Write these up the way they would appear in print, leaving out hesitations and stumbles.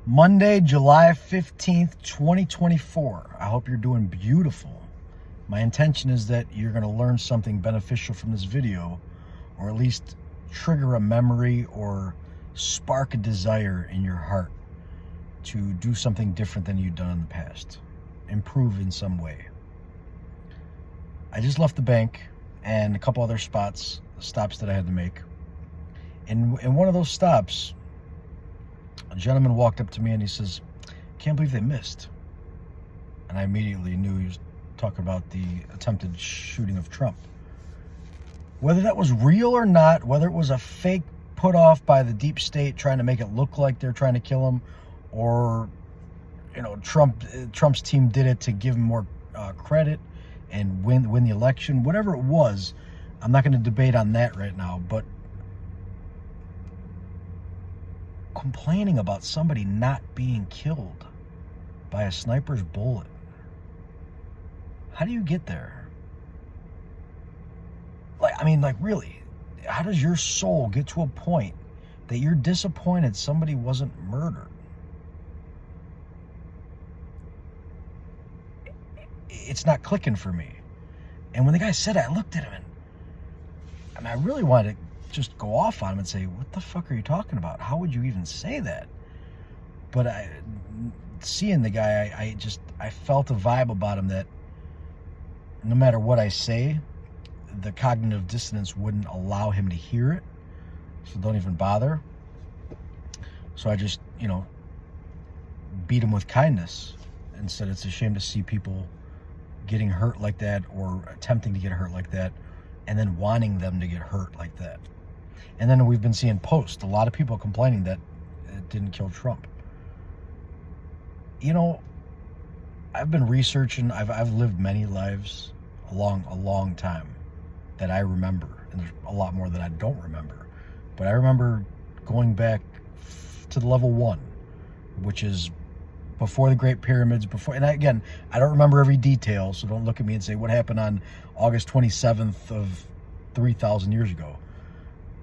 Monday, July 15th, 2024. I hope you're doing beautiful. My intention is that you're going to learn something beneficial from this video, or at least trigger a memory or spark a desire in your heart to do something different than you've done in the past. Improve in some way. I just left the bank and a couple other stops that I had to make. And in one of those stops, a gentleman walked up to me and he says, "Can't believe they missed." And I immediately knew he was talking about the attempted shooting of Trump. Whether that was real or not, whether it was a fake put off by the deep state trying to make it look like they're trying to kill him, or Trump's team did it to give him more credit and win the election, whatever it was, I'm not going to debate on that right now. But complaining about somebody not being killed by a sniper's bullet, how do you get there? Really, how does your soul get to a point that you're disappointed somebody wasn't murdered? It's not clicking for me. And when the guy said it, I looked at him and I really wanted to just go off on him and say, "What the fuck are you talking about? How would you even say that?" But seeing the guy, I felt a vibe about him that no matter what I say, the cognitive dissonance wouldn't allow him to hear it. So don't even bother. So I just, beat him with kindness. Instead, it's a shame to see people getting hurt like that, or attempting to get hurt like that, and then wanting them to get hurt like that. And then we've been seeing posts, a lot of people complaining that it didn't kill Trump. I've been researching, I've lived many lives a long time that I remember, and there's a lot more that I don't remember. But I remember going back to the level 1, which is before the Great Pyramids, and I don't remember every detail, so don't look at me and say what happened on August 27th of 3,000 years ago.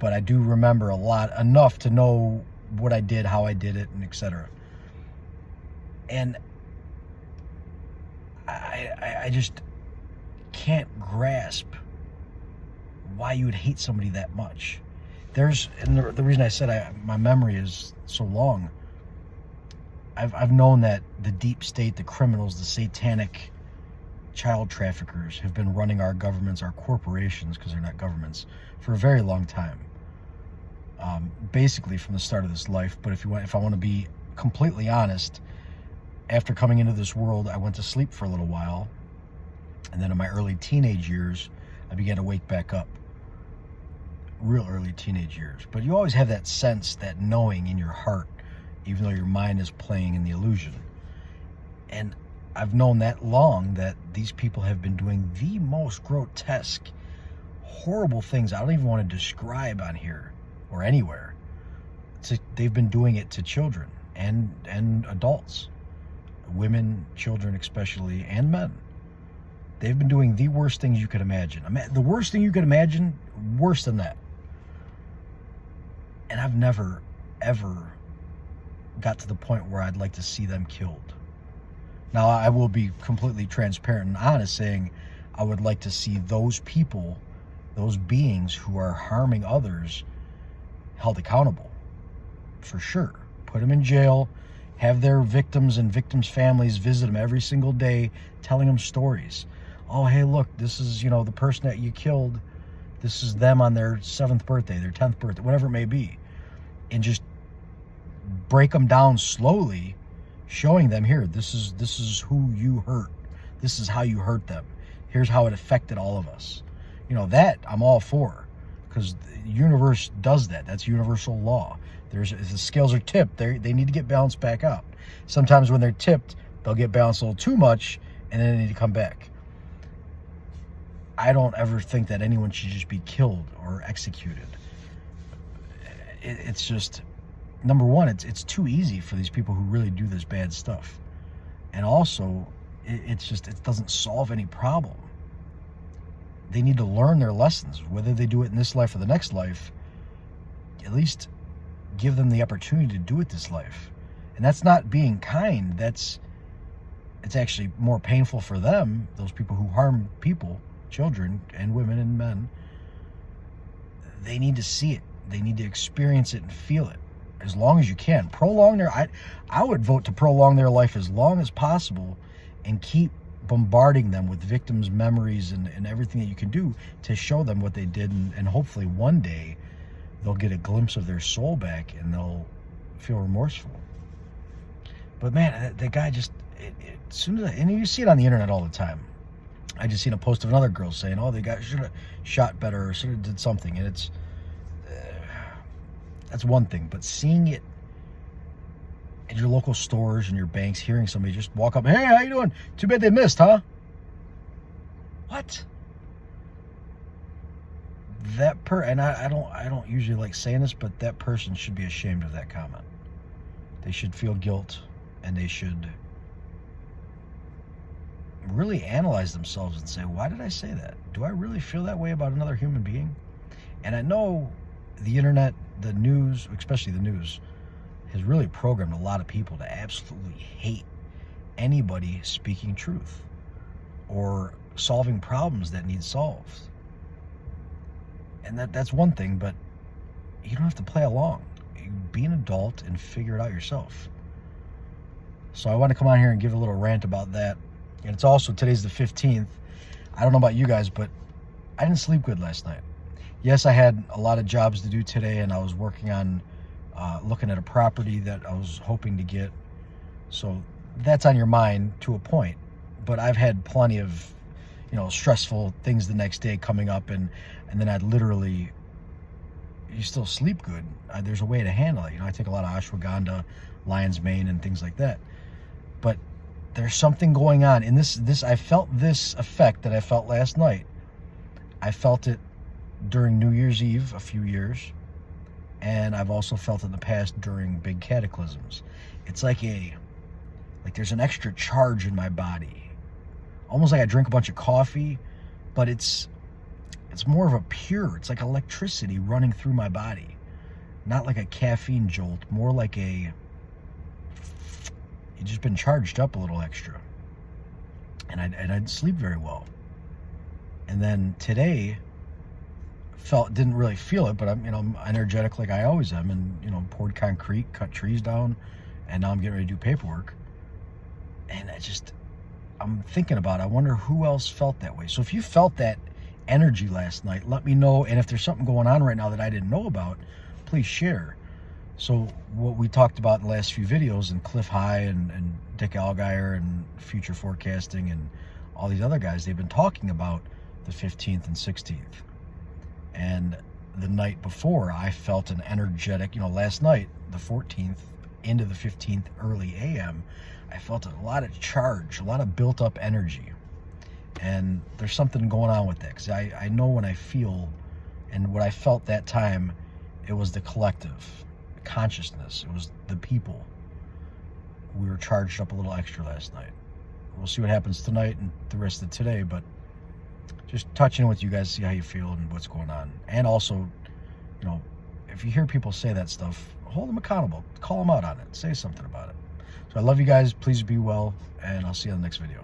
But I do remember a lot, enough to know what I did, how I did it, and etc. And I just can't grasp why you would hate somebody that much. And the reason I said my memory is so long, I've known that the deep state, the criminals, the satanic child traffickers have been running our governments, our corporations, because they're not governments, for a very long time. Basically from the start of this life. But if I want to be completely honest, after coming into this world, I went to sleep for a little while, and then in my early teenage years, I began to wake back up. Real early teenage years. But you always have that sense, that knowing in your heart, even though your mind is playing in the illusion. And I've known that long that these people have been doing the most grotesque, horrible things I don't even want to describe on here or anywhere. They've been doing it to children and adults, women, children especially, and men. They've been doing the worst things you could imagine. The worst thing you could imagine, worse than that. And I've never, ever got to the point where I'd like to see them killed. Now, I will be completely transparent and honest, saying I would like to see those people, those beings who are harming others, held accountable, for sure. Put them in jail, have their victims and victims' families visit them every single day, telling them stories. "Oh, hey, look, this is, the person that you killed. This is them on their 7th birthday, their 10th birthday," whatever it may be. And just break them down slowly, showing them, here, this is who you hurt. This is how you hurt them. Here's how it affected all of us. That I'm all for, because the universe does that. That's universal law. If the scales are tipped, they need to get balanced back out. Sometimes when they're tipped, they'll get balanced a little too much, and then they need to come back. I don't ever think that anyone should just be killed or executed. It's just, number one, it's too easy for these people who really do this bad stuff. And also, it doesn't solve any problem. They need to learn their lessons, whether they do it in this life or the next life. At least give them the opportunity to do it this life. And that's not being kind. It's actually more painful for them, those people who harm people, children and women and men. They need to see it. They need to experience it and feel it as long as you can. I would vote to prolong their life as long as possible and keep bombarding them with victims' memories and everything that you can do to show them what they did. And hopefully one day they'll get a glimpse of their soul back and they'll feel remorseful. But man, that guy just, as soon as and you see it on the internet all the time. I just seen a post of another girl saying, "Oh, the guy should have shot better or should have did something," and it's that's one thing. But seeing it at your local stores and your banks, hearing somebody just walk up, "Hey, how you doing? Too bad they missed, huh?" What? And I don't usually like saying this, but that person should be ashamed of that comment. They should feel guilt, and they should really analyze themselves and say, why did I say that? Do I really feel that way about another human being? And I know the internet, the news, especially the news, has really programmed a lot of people to absolutely hate anybody speaking truth or solving problems that need solved. And that's one thing, but you don't have to play along. You be an adult and figure it out yourself. So I want to come on here and give a little rant about that. And it's also, today's the 15th. I don't know about you guys, but I didn't sleep good last night. Yes, I had a lot of jobs to do today, and I was working on looking at a property that I was hoping to get. So that's on your mind to a point. But I've had plenty of, stressful things the next day coming up, and then I'd literally, you still sleep good. There's a way to handle it. I take a lot of ashwagandha, lion's mane, and things like that. But there's something going on. And I felt this effect that I felt last night. I felt it during New Year's Eve a few years. And I've also felt it in the past during big cataclysms. It's like there's an extra charge in my body. Almost like I drink a bunch of coffee, but it's more of a pure, it's like electricity running through my body. Not like a caffeine jolt, more like you've just been charged up a little extra. And I'd sleep very well. And then today, didn't really feel it, but I'm energetic like I always am, and poured concrete, cut trees down, and now I'm getting ready to do paperwork. And I'm thinking about it. I wonder who else felt that way. So if you felt that energy last night, let me know. And if there's something going on right now that I didn't know about, please share. So what we talked about in the last few videos, and Cliff High and Dick Allgaier and Future Forecasting and all these other guys, they've been talking about the 15th and 16th. And the night before, I felt an energetic, last night, the 14th, into the 15th, early AM, I felt a lot of charge, a lot of built up energy. And there's something going on with that, because I know when I feel, and what I felt that time, it was the collective consciousness. It was the people. We were charged up a little extra last night. We'll see what happens tonight and the rest of today, but just touching with you guys, see how you feel and what's going on. And also, if you hear people say that stuff, hold them accountable. Call them out on it. Say something about it. So I love you guys. Please be well, and I'll see you on the next video.